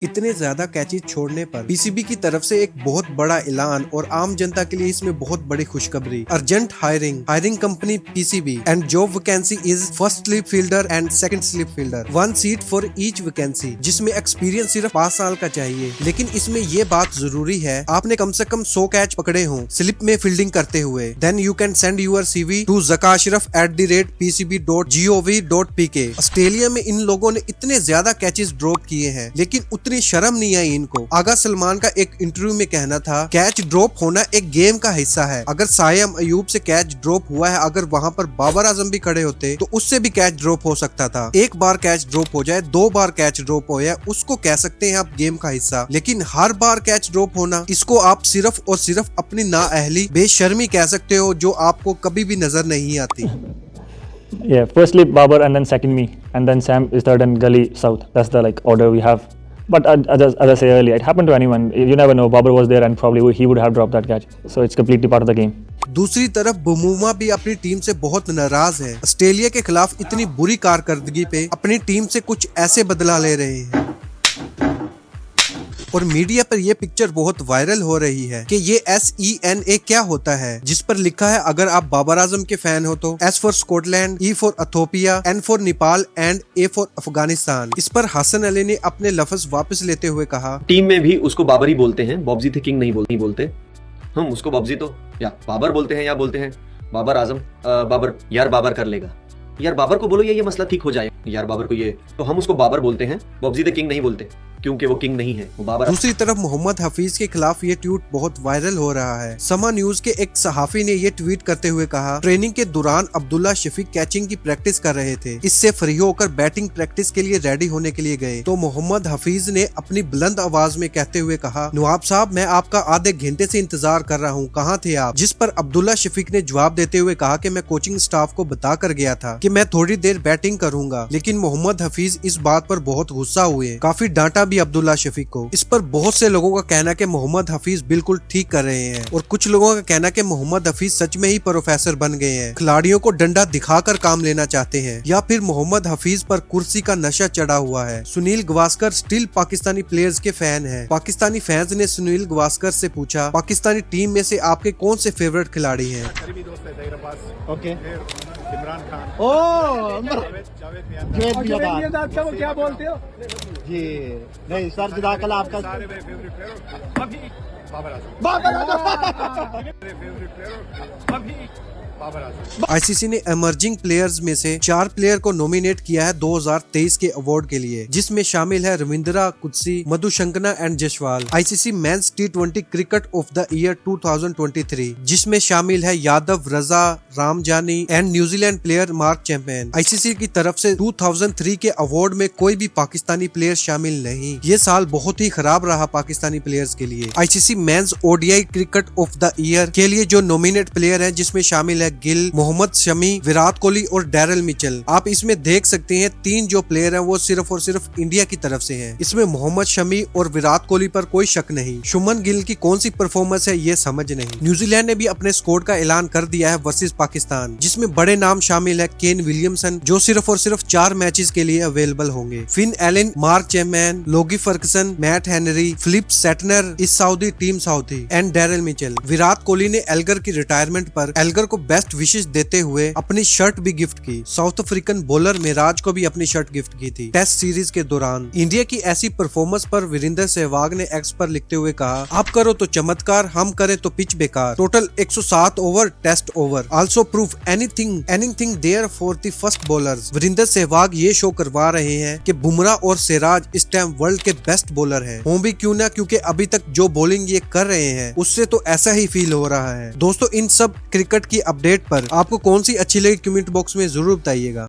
इतने ज्यादा कैचेज छोड़ने पर पीसीबी की तरफ से एक बहुत बड़ा ऐलान और आम जनता के लिए इसमें बहुत बड़ी खुशखबरी। Urgent hiring company PCB and job vacancy is first slip fielder and second slip fielder, 1 seat for each vacancy, जिसमें एक्सपीरियंस सिर्फ 5 साल का चाहिए। लेकिन इसमें ये बात जरूरी है, आपने कम से कम 100 कैच पकड़े हों स्लिप में फील्डिंग करते हुए। Then you can send your CV to zakashraf@pcb.gov.pk। Australia में इन लोगों ने इतने ज्यादा कैचेस ड्रॉप किए हैं, लेकिन उतनी शर्म नहीं आई इनको। आगा सलमान का एक इंटरव्यू में कहना था, कैच ड्रॉप होना एक गेम का हिस्सा है। अगर सायम अयूब से कैच ड्रॉप हुआ है, अगर वहाँ पर बाबर आजम भी खड़े होते तो उससे भी कैच ड्रॉप हो सकता था। एक बार कैच ड्रॉप हो जाए, 2 बार कैच ड्रॉप हो जाए, उसको कह सकते हैं आप गेम का हिस्सा। लेकिन हर बार कैच ड्रॉप होना, इसको आप सिर्फ और सिर्फ अपनी नाअहली बेशर्मी कह सकते हो, जो आपको कभी भी नजर नहीं आती। Yeah, firstly Babar and then second me and then Sam is third and Gully South. That's the order we have. But as I say earlier, it happened to anyone. You never know. Babar was there and probably he would have dropped that catch. So it's completely part of the game. दूसरी तरफ बुमूमा भी अपनी team से बहुत नाराज है। Australia के खिलाफ इतनी बुरी कारकर्दगी पे अपनी टीम से कुछ ऐसे बदला ले रहे हैं और मीडिया पर यह पिक्चर बहुत वायरल हो रही है कि ये SENA क्या होता है, जिस पर लिखा है अगर आप बाबर आजम के फैन हो तो S for Scotland, E for Ethiopia, N for Nepal and A for Afghanistan. इस पर हसन अली ने अपने लफ्ज वापस लेते हुए कहा, टीम में भी उसको बाबर ही बोलते हैं, बॉब्जी थे किंग नहीं बोलते। हम उसको बॉब्जी तो या बाबर बोलते हैं या बोलते हैं बाबर आजम। बाबर यार बाबर कर लेगा, यार बाबर को बोलो ये मसला ठीक हो जाए, यार बाबर को ये, तो हम उसको बाबर बोलते हैं, बॉब्जी थे किंग नहीं बोलते, क्योंकि वो किंग नहीं है, वो बाबर। दूसरी तरफ मोहम्मद हफीज के खिलाफ ये ट्वीट बहुत वायरल हो रहा है। समा न्यूज के एक सहाफी ने ये ट्वीट करते हुए कहा, ट्रेनिंग के दौरान अब्दुल्ला शफीक कैचिंग की प्रैक्टिस कर रहे थे, इससे फ्री होकर बैटिंग प्रैक्टिस के लिए रेडी होने के लिए गए तो मोहम्मद हफीज ने अपनी बुलंद आवाज में कहते हुए कहा, नवाब साहब मैं आपका आधे घंटे से इंतजार कर रहा हूँ, कहाँ थे आप? जिस पर अब्दुल्ला शफीक ने जवाब देते हुए कहा कि मैं कोचिंग स्टाफ को बता कर गया था कि मैं थोड़ी देर बैटिंग करूंगा। लेकिन मोहम्मद हफीज इस बात पर बहुत गुस्सा हुए, काफी डांटा भी अब्दुल्ला शफीक को। इस पर बहुत से लोगों का कहना कि मोहम्मद हफीज बिल्कुल ठीक कर रहे हैं और कुछ लोगों का कहना कि मोहम्मद हफीज सच में ही प्रोफेसर बन गए हैं, खिलाड़ियों को डंडा दिखाकर काम लेना चाहते हैं, या फिर मोहम्मद हफीज पर कुर्सी का नशा चढ़ा हुआ है। सुनील गावस्कर स्टिल पाकिस्तानी प्लेयर्स के फैन हैं। पाकिस्तानी फैंस ने सुनील गावस्कर से पूछा, पाकिस्तानी टीम में से आपके कौन से फेवरेट खिलाड़ी हैं? ओके, इमरान खान, जावेद मियां, वो क्या बोलते हो जी? नहीं सर, जज़ाकल्लाह आपका सारे मेरे फेवरेट प्लेयर अभी बाबर आजम, मेरे फेवरेट प्लेयर अभी बाबर आजम। ICC ने इमर्जिंग प्लेयर्स में से 4 प्लेयर को नॉमिनेट किया है 2023 के अवार्ड के लिए, जिसमें शामिल है रविंद्रा कुद्सी, Madushanka and Jaiswal. ICC men's T20 cricket of the year 2023, जिसमें शामिल है Yadav, Raza, Ramjani and New Zealand player Mark Chapman. ICC की तरफ से 2003 के अवार्ड में कोई भी पाकिस्तानी प्लेयर शामिल नहीं। ये साल बहुत ही खराब रहा पाकिस्तानी प्लेयर्स के लिए। ICC men's ODI cricket of the year के लिए जो नॉमिनेट प्लेयर है, जिसमें शामिल है गिल, मोहम्मद शमी, विराट कोहली और डैरल मिचेल। आप इसमें देख सकते हैं 3 जो प्लेयर हैं वो सिर्फ और सिर्फ इंडिया की तरफ से हैं। इसमें मोहम्मद शमी और विराट कोहली पर कोई शक नहीं। शुमन गिल की कौन सी परफॉर्मेंस है ये समझ नहीं। न्यूजीलैंड ने भी अपने स्क्वाड का ऐलान कर दिया है वर्सेस पाकिस्तान, जिसमें बड़े नाम शामिल है केन विलियमसन, जो सिर्फ और सिर्फ 4 मैचेस के लिए अवेलेबल होंगे। Finn Allen, Mark Chapman, Lockie Ferguson, Matt Henry, Philip Santner इस सऊदी team Southee and Darryl Mitchell. Virat Kohli ने एल्गर की रिटायरमेंट पर एल्गर को बेस्ट विशेष देते हुए अपनी शर्ट भी गिफ्ट की। साउथ अफ्रीकन बॉलर मिराज को भी अपनी शर्ट गिफ्ट की थी टेस्ट सीरीज के दौरान। इंडिया की ऐसी परफॉर्मेंस पर वीरेंद्र सहवाग ने एक्स पर लिखते हुए कहा, आप करो तो चमत्कार, हम करे तो पिच बेकार। Total 107 over test over, also proof anything there for the first bowlers. Virender Sehwag ये शो करवा रहे हैं कि बुमराह और सिराज इस टाइम वर्ल्ड के बेस्ट बॉलर हैं। हों भी क्यों ना, क्योंकि अभी तक जो बॉलिंग ये कर रहे हैं उससे तो ऐसा ही फील हो रहा है। दोस्तों, इन सब क्रिकेट की अपडेट पर आपको कौन सी अच्छी लगी कमेंट बॉक्स में जरूर बताइएगा।